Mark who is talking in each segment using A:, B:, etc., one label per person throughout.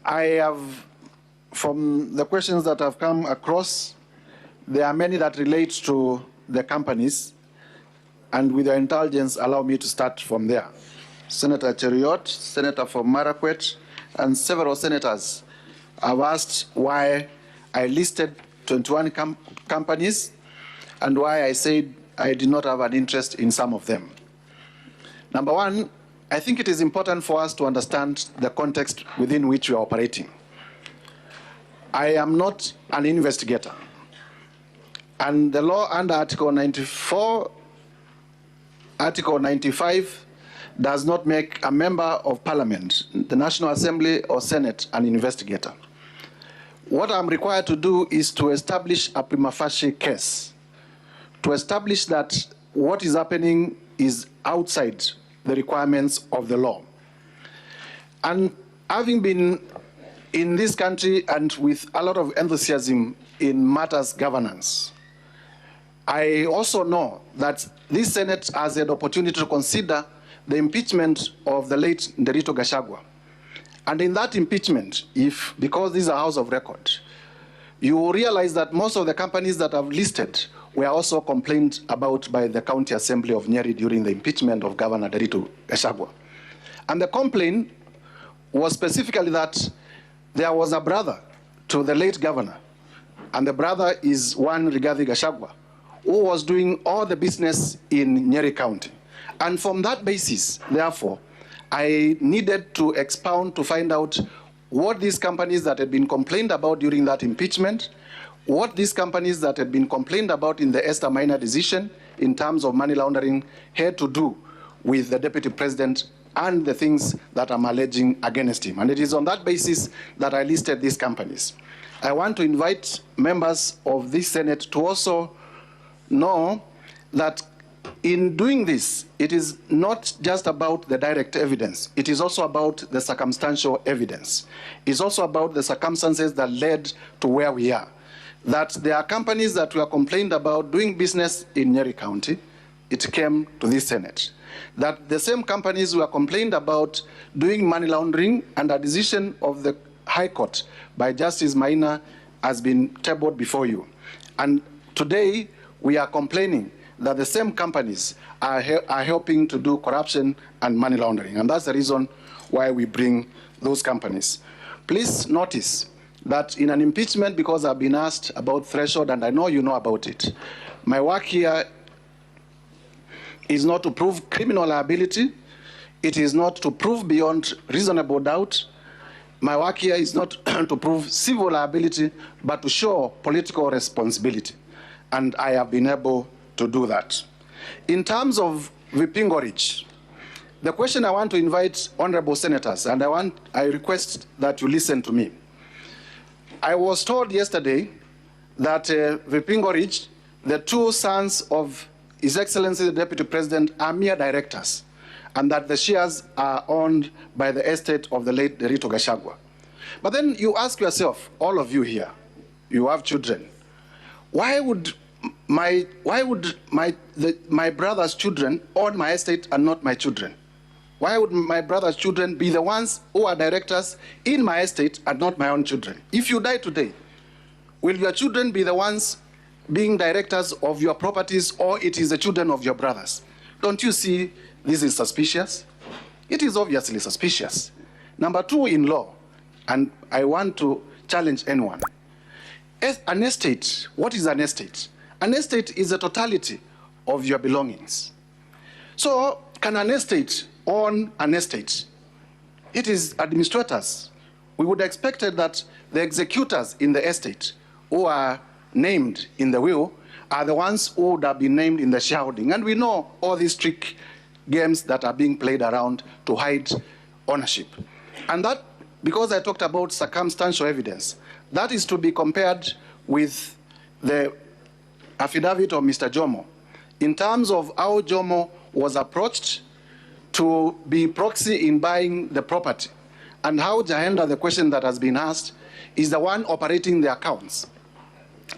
A: I have, from the questions that have come across, there are many that relate to the companies, and with your indulgence, allow me to start from there. Senator Cheriot, Senator from Marakwet, and several senators have asked why I listed 21 companies and why I said I did not have an interest in some of them. Number one, I think it is important for us to understand the context within which we are operating. I am not an investigator. And the law under Article 94, Article 95 does not make a member of Parliament, the National Assembly or Senate, an investigator. What I'm required to do is to establish a prima facie case, to establish that what is happening is outside the requirements of the law. And having been in this country and with a lot of enthusiasm in matters governance, I also know that this Senate has had opportunity to consider the impeachment of the late Nderito Gachagua. And in that impeachment, because this is a house of record, you will realize that most of the companies that I've listed were also complained about by the County Assembly of Nyeri during the impeachment of Governor Nderito Gachagua. And the complaint was specifically that there was a brother to the late governor, and the brother is one Rigathi Gachagua, who was doing all the business in Nyeri County. And from that basis, therefore, I needed to expound to find out what these companies that had been complained about during that impeachment, what these companies that had been complained about in the Esther Minor decision in terms of money laundering had to do with the Deputy President and the things that I'm alleging against him. And it is on that basis that I listed these companies. I want to invite members of this Senate to also know that in doing this, it is not just about the direct evidence. It is also about the circumstantial evidence. It's also about the circumstances that led to where we are. That there are companies that were complained about doing business in Nyeri County. It came to this Senate. That the same companies were complained about doing money laundering, and a decision of the High Court by Justice Maina has been tabled before you. And today, we are complaining that the same companies are helping to do corruption and money laundering. And that's the reason why we bring those companies. Please notice that in an impeachment, because I've been asked about threshold, and I know you know about it, my work here is not to prove criminal liability. It is not to prove beyond reasonable doubt. My work here is not to prove civil liability, but to show political responsibility. And I have been able to do that. In terms of Vipingo Ridge, the question I want to invite honorable senators, and I request that you listen to me. I was told yesterday that Vipingo Ridge, the two sons of His Excellency the Deputy President, are mere directors, and that the shares are owned by the estate of the late Nderito Gachagua. But then you ask yourself, all of you here, you have children, why would my brother's children own my estate and not my children? Why would my brother's children be the ones who are directors in my estate and not my own children? If you die today, will your children be the ones being directors of your properties, or it is the children of your brothers? Don't you see this is suspicious? It is obviously suspicious. Number two, in law, and I want to challenge anyone. An estate, what is an estate? An estate is the totality of your belongings. So, can an estate own an estate? It is administrators. We would have expected that the executors in the estate who are named in the will are the ones who would have been named in the shareholding. And we know all these trick games that are being played around to hide ownership. And that, because I talked about circumstantial evidence, that is to be compared with the affidavit of Mr. Jomo, in terms of how Jomo was approached to be proxy in buying the property, and how Jahenda, the question that has been asked, is the one operating the accounts.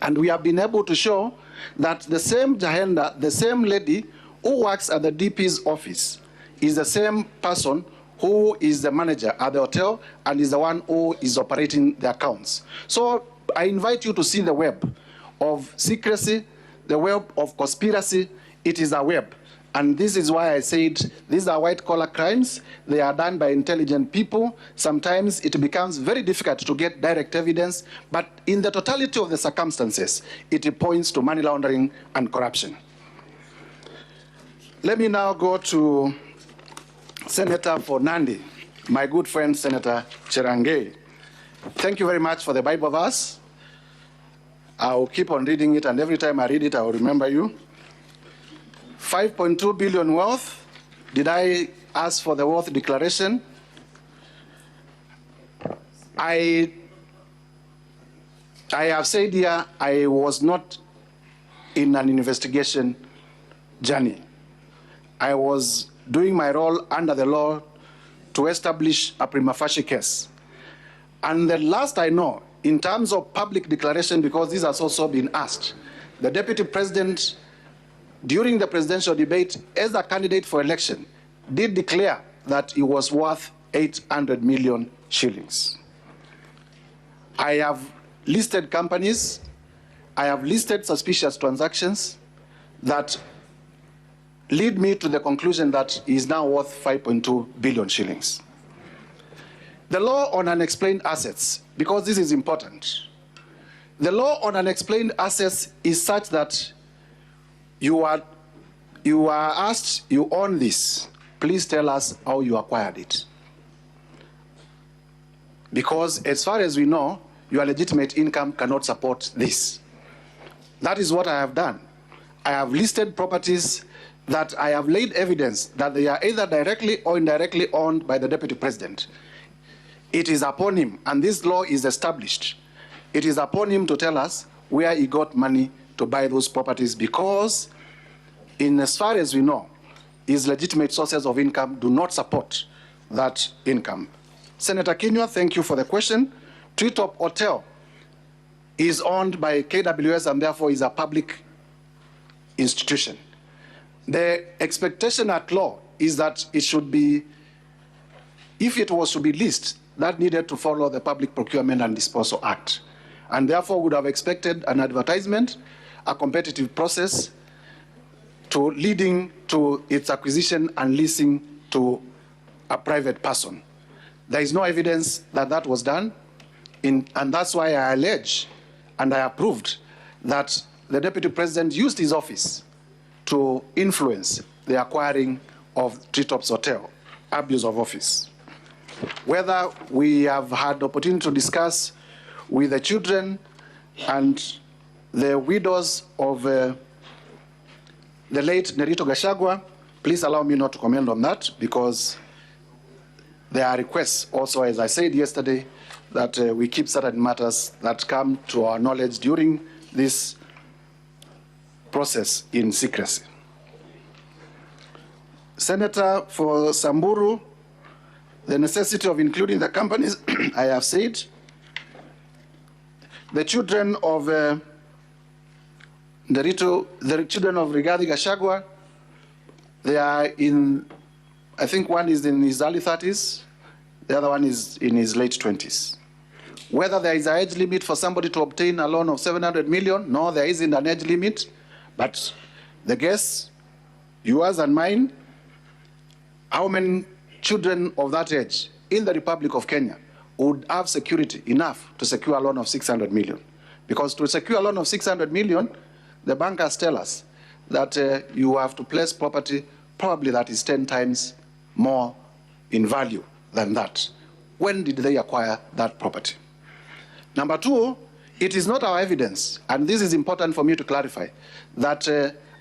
A: And we have been able to show that the same Jahenda, the same lady who works at the DP's office, is the same person who is the manager at the hotel and is the one who is operating the accounts. So I invite you to see the web of secrecy, the web of conspiracy. It is a web. And this is why I said these are white-collar crimes. They are done by intelligent people. Sometimes it becomes very difficult to get direct evidence, but in the totality of the circumstances, it points to money laundering and corruption. Let me now go to Senator for Nandi, my good friend, Senator Cherangei. Thank you very much for the Bible verse. I'll keep on reading it, and every time I read it, I will remember you. 5.2 billion wealth. Did I ask for the wealth declaration? I have said here I was not in an investigation journey. I was doing my role under the law to establish a prima facie case. And the last I know, in terms of public declaration, because this has also been asked, the Deputy President, during the presidential debate, as a candidate for election, did declare that he was worth 800 million shillings. I have listed companies, I have listed suspicious transactions that lead me to the conclusion that he is now worth 5.2 billion shillings. The law on unexplained assets, because this is important. The law on unexplained assets is such that you are asked, you own this, please tell us how you acquired it. Because as far as we know, your legitimate income cannot support this. That is what I have done. I have listed properties that I have laid evidence that they are either directly or indirectly owned by the Deputy President. It is upon him, and this law is established. It is upon him to tell us where he got money to buy those properties, because in as far as we know, his legitimate sources of income do not support that income. Senator Kinyua, thank you for the question. Treetop Hotel is owned by KWS and therefore is a public institution. The expectation at law is that it should be, if it was to be leased, that needed to follow the Public Procurement and Disposal Act, and therefore would have expected an advertisement, a competitive process to leading to its acquisition and leasing to a private person. There is no evidence that that was done, and that's why I allege and I approved that the Deputy President used his office to influence the acquiring of Treetops Hotel, abuse of office. Whether we have had the opportunity to discuss with the children and the widows of the late Nerito Gachagua, please allow me not to comment on that, because there are requests also, as I said yesterday, that we keep certain matters that come to our knowledge during this process in secrecy. Senator for Samburu, the necessity of including the companies, I have said. The children of the children of Rigathi Gachagua, they are in, I think one is in his early 30s, the other one is in his late 20s. Whether there is an age limit for somebody to obtain a loan of 700 million, no, there isn't an age limit, but the guess, yours and mine, how many children of that age in the Republic of Kenya would have security enough to secure a loan of 600 million? Because to secure a loan of 600 million, the bankers tell us that you have to place property probably that is 10 times more in value than that. When did they acquire that property? Number two, it is not our evidence, and this is important for me to clarify, that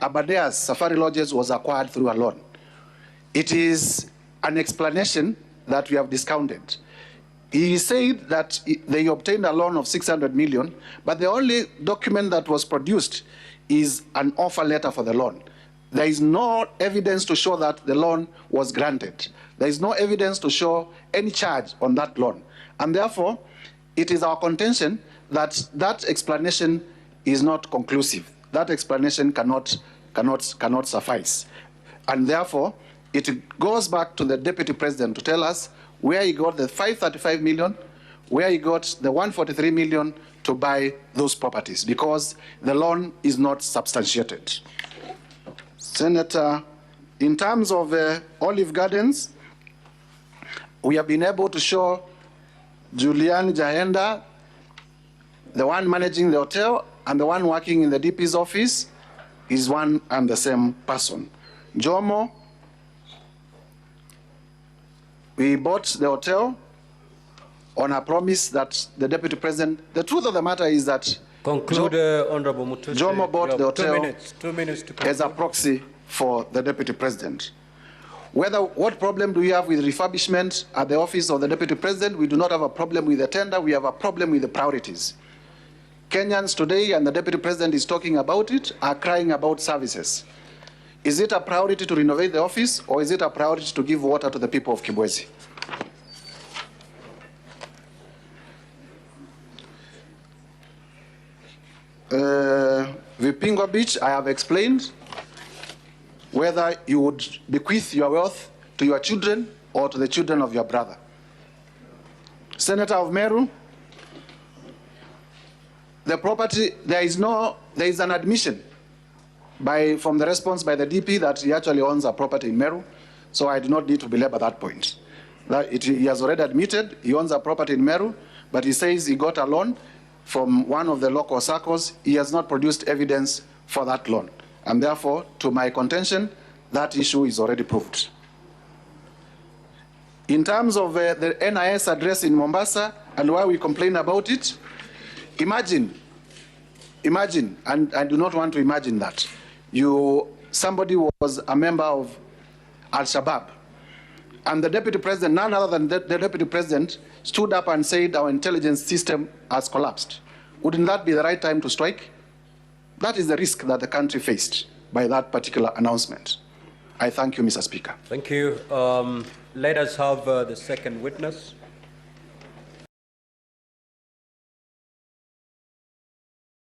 A: Abadea's Safari Lodges was acquired through a loan. It is an explanation that we have discounted. He said that they obtained a loan of 600 million, but the only document that was produced is an offer letter for the loan. There is no evidence to show that the loan was granted. There is no evidence to show any charge on that loan. And therefore, it is our contention that that explanation is not conclusive. That explanation cannot suffice. And therefore, it goes back to the Deputy President to tell us where he got the 535 million, where he got the 143 million to buy those properties, because the loan is not substantiated. Senator, in terms of Olive Gardens, we have been able to show Julian Jahenda, the one managing the hotel and the one working in the DP's office, is one and the same person. Jomo, we bought the hotel on a promise that the Deputy President, the truth of the matter is that
B: conclude, Honorable Mutuse.
A: Jomo bought the hotel
B: 2 minutes to
A: as a proxy for the Deputy President. What problem do we have with refurbishment at the office of the Deputy President? We do not have a problem with the tender, we have a problem with the priorities. Kenyans today, and the Deputy President is talking about it, are crying about services. Is it a priority to renovate the office, or is it a priority to give water to the people of Kibwezi? Vipingo Beach, I have explained whether you would bequeath your wealth to your children or to the children of your brother. Senator of Meru, the property, there is an admission from the response by the DP that he actually owns a property in Meru, so I do not need to belabor that point. He has already admitted he owns a property in Meru, but he says he got a loan from one of the local circles. He has not produced evidence for that loan. And therefore, to my contention, that issue is already proved. In terms of the NIS address in Mombasa and why we complain about it, imagine, and I do not want to imagine that, somebody was a member of Al-Shabaab, and the Deputy President, none other than the Deputy President, stood up and said our intelligence system has collapsed. Wouldn't that be the right time to strike? That is the risk that the country faced by that particular announcement. I thank you, Mr. Speaker.
B: Thank you. Let us have the second witness.